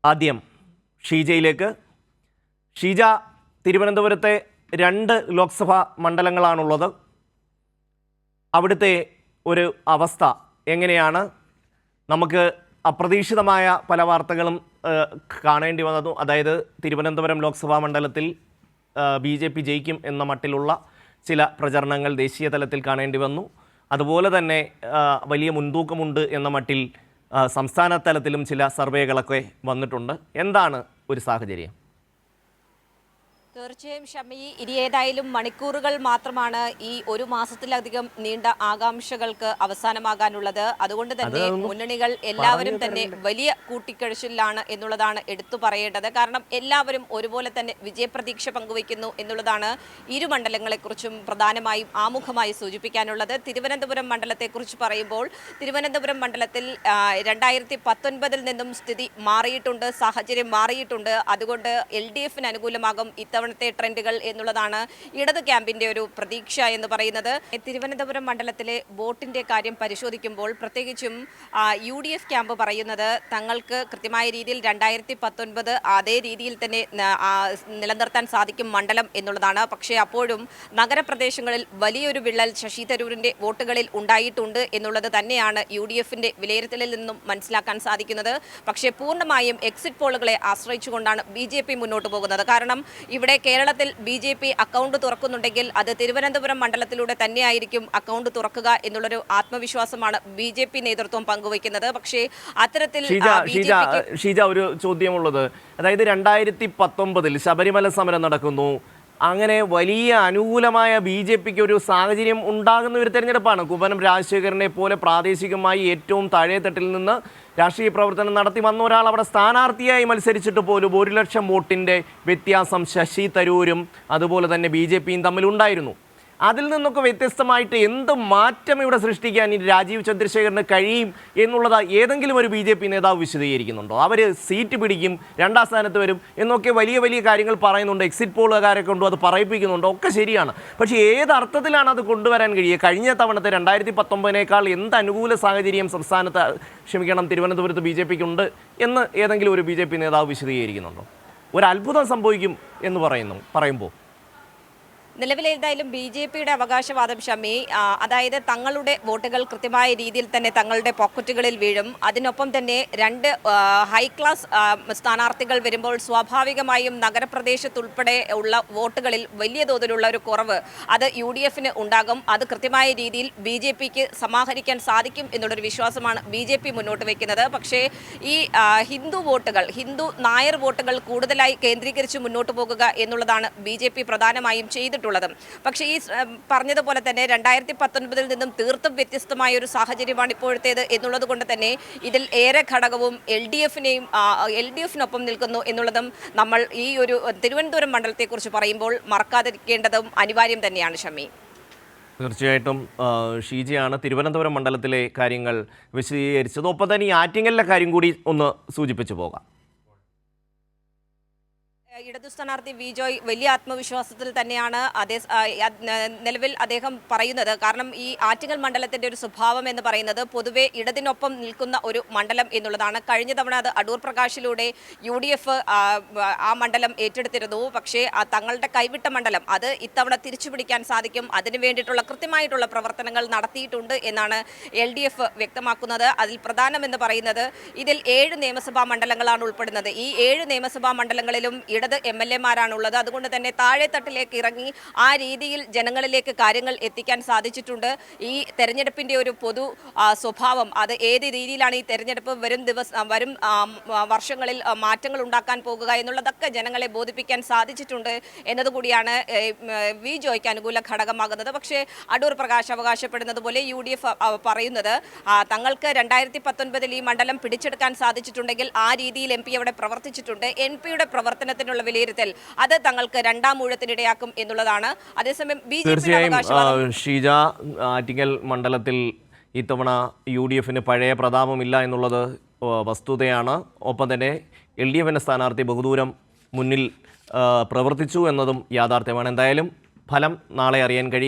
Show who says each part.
Speaker 1: ആദ്യം ഷീജയിലേക്ക്. ഷീജ, തിരുവനന്തപുരത്തെ 2 ലോക്സഭാ മണ്ഡലങ്ങളാണുള്ളത്. അവിടുത്തെ ഒരു അവസ്ഥ എങ്ങനെയാണ്? നമുക്ക് അപ്രതീക്ഷിതമായ പല വാർത്തകളും കാണേണ്ടി വന്നതും, അതായത് തിരുവനന്തപുരം ലോക്സഭാ മണ്ഡലത്തിൽ BJP ജയിക്കും എന്ന മട്ടിലുള്ള ചില പ്രചരണങ്ങൾ ദേശീയ തലത്തിൽ കാണേണ്ടി വന്നു. അതുപോലെ തന്നെ വലിയ മുൻതൂക്കമുണ്ട് എന്ന മട്ടിൽ സംസ്ഥാന തലത്തിലും ചില സർവേകളൊക്കെ വന്നിട്ടുണ്ട്. എന്താണ് ഒരു സാഹചര്യം?
Speaker 2: തീർച്ചയായും ഷമി, ഇനി ഏതായാലും മണിക്കൂറുകൾ മാത്രമാണ് ഈ ഒരു മാസത്തിലധികം നീണ്ട ആകാംക്ഷകൾക്ക് അവസാനമാകാനുള്ളത്. അതുകൊണ്ട് തന്നെ മുന്നണികൾ എല്ലാവരും തന്നെ വലിയ കൂട്ടിക്കഴിച്ചിലാണ് എന്നുള്ളതാണ് എടുത്തു പറയേണ്ടത്. കാരണം എല്ലാവരും ഒരുപോലെ തന്നെ വിജയപ്രതീക്ഷ പങ്കുവയ്ക്കുന്നു എന്നുള്ളതാണ് ഇരു മണ്ഡലങ്ങളെക്കുറിച്ചും പ്രധാനമായും ആമുഖമായി സൂചിപ്പിക്കാനുള്ളത്. തിരുവനന്തപുരം മണ്ഡലത്തെക്കുറിച്ച് പറയുമ്പോൾ തിരുവനന്തപുരം മണ്ഡലത്തിൽ 2019 നിന്നും സ്ഥിതി മാറിയിട്ടുണ്ട്, സാഹചര്യം മാറിയിട്ടുണ്ട്. അതുകൊണ്ട് LDF അനുകൂലമാകും ഇത്തവണ ട്രെൻഡുകൾ എന്നുള്ളതാണ് ഇടത് ക്യാമ്പിന്റെ ഒരു പ്രതീക്ഷ എന്ന് പറയുന്നത്. തിരുവനന്തപുരം മണ്ഡലത്തിലെ വോട്ടിന്റെ കാര്യം പരിശോധിക്കുമ്പോൾ പ്രത്യേകിച്ചും UDF ക്യാമ്പ് പറയുന്നത് തങ്ങൾക്ക് കൃത്യമായ രീതിയിൽ 2019 അതേ രീതിയിൽ തന്നെ നിലനിർത്താൻ സാധിക്കും മണ്ഡലം എന്നുള്ളതാണ്. പക്ഷേ അപ്പോഴും നഗരപ്രദേശങ്ങളിൽ വലിയൊരു വിള്ളൽ ശശി തരൂരിന്റെ വോട്ടുകളിൽ ഉണ്ടായിട്ടുണ്ട് എന്നുള്ളത് തന്നെയാണ് UDFന്റെ വിലയിരുത്തലിൽ നിന്നും മനസ്സിലാക്കാൻ സാധിക്കുന്നത്. പക്ഷേ പൂർണ്ണമായും എക്സിറ്റ് പോളുകളെ ആശ്രയിച്ചുകൊണ്ടാണ് BJP മുന്നോട്ട് പോകുന്നത്. കാരണം ഇവിടെ കേരളത്തിൽ BJP അക്കൗണ്ട് തുറക്കുന്നുണ്ടെങ്കിൽ അത് തിരുവനന്തപുരം മണ്ഡലത്തിലൂടെ തന്നെയായിരിക്കും അക്കൗണ്ട് തുറക്കുക എന്നുള്ളൊരു ആത്മവിശ്വാസമാണ് BJP നേതൃത്വം പങ്കുവയ്ക്കുന്നത്. പക്ഷേ അത്തരത്തിൽ
Speaker 1: ഷീജ, ഒരു ചോദ്യമുള്ളത്, അതായത് 2019 ശബരിമല സമരം നടക്കുന്നു. അങ്ങനെ വലിയ അനുകൂലമായ BJPക്ക് ഒരു സാഹചര്യം ഉണ്ടാകുന്ന ഒരു തെരഞ്ഞെടുപ്പാണ്. കുമ്മനം രാജശേഖരനെ പോലെ പ്രാദേശികമായി ഏറ്റവും താഴെത്തട്ടിൽ നിന്ന് രാഷ്ട്രീയ പ്രവർത്തനം നടത്തി വന്ന ഒരാൾ അവിടെ സ്ഥാനാർത്ഥിയായി മത്സരിച്ചിട്ട് പോലും 1 ലക്ഷം വോട്ടിൻ്റെ വ്യത്യാസം ശശി തരൂരും അതുപോലെ തന്നെ BJPയും തമ്മിലുണ്ടായിരുന്നു. അതിൽ നിന്നൊക്കെ വ്യത്യസ്തമായിട്ട് എന്ത് മാറ്റം ഇവിടെ സൃഷ്ടിക്കാൻ ഇനി രാജീവ് ചന്ദ്രശേഖറിന് കഴിയും എന്നുള്ളത് ഏതെങ്കിലും ഒരു BJP നേതാവ് വിശദീകരിക്കുന്നുണ്ടോ? അവർ സീറ്റ് പിടിക്കും, 2ാം സ്ഥാനത്ത് വരും എന്നൊക്കെ വലിയ വലിയ കാര്യങ്ങൾ പറയുന്നുണ്ട്. എക്സിറ്റ് പോളുകാരെ കൊണ്ടും അത് പറയിപ്പിക്കുന്നുണ്ട്. ഒക്കെ ശരിയാണ്. പക്ഷേ ഏതർത്ഥത്തിലാണ് അത് കൊണ്ടുവരാൻ കഴിയുക? കഴിഞ്ഞ തവണത്തെ 2019 എന്ത് അനുകൂല സാഹചര്യം തിരുവനന്തപുരത്ത് BJPക്ക് ഉണ്ട് എന്ന് ഏതെങ്കിലും ഒരു BJP നേതാവ് വിശദീകരിക്കുന്നുണ്ടോ? ഒരു അത്ഭുതം സംഭവിക്കും എന്ന് പറയുമ്പോൾ
Speaker 2: നിലവിലേതായാലും BJPയുടെ അവകാശവാദം ഷമി, അതായത് തങ്ങളുടെ വോട്ടുകൾ കൃത്യമായ രീതിയിൽ തന്നെ തങ്ങളുടെ പോക്കറ്റുകളിൽ വീഴും. അതിനൊപ്പം തന്നെ 2 ഹൈ ക്ലാസ് സ്ഥാനാർത്ഥികൾ വരുമ്പോൾ സ്വാഭാവികമായും നഗരപ്രദേശത്തുൾപ്പെടെ ഉള്ള വോട്ടുകളിൽ വലിയ തോതിലുള്ള ഒരു കുറവ് അത് UDFന് ഉണ്ടാകും. അത് കൃത്യമായ രീതിയിൽ BJPക്ക് സമാഹരിക്കാൻ സാധിക്കും എന്നുള്ളൊരു വിശ്വാസമാണ് BJP മുന്നോട്ട് വയ്ക്കുന്നത്. പക്ഷേ ഈ ഹിന്ദു നായർ വോട്ടുകൾ കൂടുതലായി കേന്ദ്രീകരിച്ച് മുന്നോട്ട് പോകുക എന്നുള്ളതാണ് BJP പ്രധാനമായും ചെയ്തിട്ടുള്ളത്. പക്ഷേ ഈ പറഞ്ഞതുപോലെ തന്നെ 2019 നിന്നും തീർത്തും വ്യത്യസ്തമായ ഒരു സാഹചര്യമാണ് ഇപ്പോഴത്തേത് എന്നുള്ളത് കൊണ്ട് തന്നെ ഇതിൽ ഏറെ ഘടകവും LDFനൊപ്പം നിൽക്കുന്നു എന്നുള്ളതും നമ്മൾ ഈ ഒരു തിരുവനന്തപുരം മണ്ഡലത്തെക്കുറിച്ച് പറയുമ്പോൾ മറക്കാതിരിക്കേണ്ടതും അനിവാര്യം തന്നെയാണ് ഷമി.
Speaker 1: തീർച്ചയായിട്ടും ഷീജയാണ് തിരുവനന്തപുരം മണ്ഡലത്തിലെ കാര്യങ്ങൾ വിശദീകരിച്ചത്. ഒപ്പം തന്നെ ഈ ആറ്റിങ്ങലിലെ കാര്യം കൂടി ഒന്ന് സൂചിപ്പിച്ചു പോകാം.
Speaker 2: ഇടതു സ്ഥാനാർത്ഥി വിജോയ് വലിയ ആത്മവിശ്വാസത്തിൽ തന്നെയാണ് നിലവിൽ അദ്ദേഹം പറയുന്നത്. കാരണം ഈ ആറ്റിങ്ങൽ മണ്ഡലത്തിന്റെ ഒരു സ്വഭാവം എന്ന് പറയുന്നത് പൊതുവെ ഇടതിനൊപ്പം നിൽക്കുന്ന ഒരു മണ്ഡലം എന്നുള്ളതാണ്. കഴിഞ്ഞ തവണ അത് അടൂർ പ്രകാശിലൂടെ UDF ആ മണ്ഡലം ഏറ്റെടുത്തിരുന്നു. പക്ഷേ തങ്ങളുടെ കൈവിട്ട മണ്ഡലം അത് ഇത്തവണ തിരിച്ചുപിടിക്കാൻ സാധിക്കും. അതിനു വേണ്ടിയിട്ടുള്ള കൃത്യമായിട്ടുള്ള പ്രവർത്തനങ്ങൾ നടത്തിയിട്ടുണ്ട് എന്നാണ് LDF വ്യക്തമാക്കുന്നത്. അതിൽ പ്രധാനമെന്ന് പറയുന്നത് ഇതിൽ 7 നിയമസഭാ മണ്ഡലങ്ങളാണ് ഉൾപ്പെടുന്നത്. ഈ 7 നിയമസഭാ മണ്ഡലങ്ങളിലും MLA-മാരാണുള്ളത്. അതുകൊണ്ട് തന്നെ താഴെത്തട്ടിലേക്ക് ഇറങ്ങി ആ രീതിയിൽ ജനങ്ങളിലേക്ക് കാര്യങ്ങൾ എത്തിക്കാൻ സാധിച്ചിട്ടുണ്ട്. ഈ തെരഞ്ഞെടുപ്പിന്റെ ഒരു പൊതു സ്വഭാവം അത് ഏത് രീതിയിലാണ് ഈ തെരഞ്ഞെടുപ്പ് വരും വർഷങ്ങളിൽ മാറ്റങ്ങൾ ഉണ്ടാക്കാൻ പോകുക എന്നുള്ളതൊക്കെ ജനങ്ങളെ ബോധിപ്പിക്കാൻ സാധിച്ചിട്ടുണ്ട് എന്നതുകൂടിയാണ് വിജോയ്ക്ക് അനുകൂല ഘടകമാകുന്നത്. പക്ഷേ അടൂർ പ്രകാശ് അവകാശപ്പെടുന്നത് പോലെ UDF പറയുന്നത് തങ്ങൾക്ക് 2019 ഈ മണ്ഡലം പിടിച്ചെടുക്കാൻ സാധിച്ചിട്ടുണ്ടെങ്കിൽ ആ രീതിയിൽ MP അവിടെ പ്രവർത്തിച്ചിട്ടുണ്ട്. NPയുടെ പ്രവർത്തനത്തിനുള്ള വിലയിരുത്തൽ അത് തങ്ങൾക്ക് 2ാം ഊഴത്തിനിടയാക്കും എന്നുള്ളതാണ്. അതേസമയം
Speaker 1: തീർച്ചയായും ഷീജ, ആറ്റിങ്ങൽ മണ്ഡലത്തിൽ ഇത്തവണ UDFന് പഴയ പ്രതാപമില്ല എന്നുള്ളത് വസ്തുതയാണ്. ഒപ്പം തന്നെ LDFന്റെ സ്ഥാനാർത്ഥി ബഹുദൂരം മുന്നിൽ പ്രവർത്തിച്ചു എന്നതും യാഥാർത്ഥ്യമാണ്. എന്തായാലും ഫലം നാളെ അറിയാൻ കഴിയും.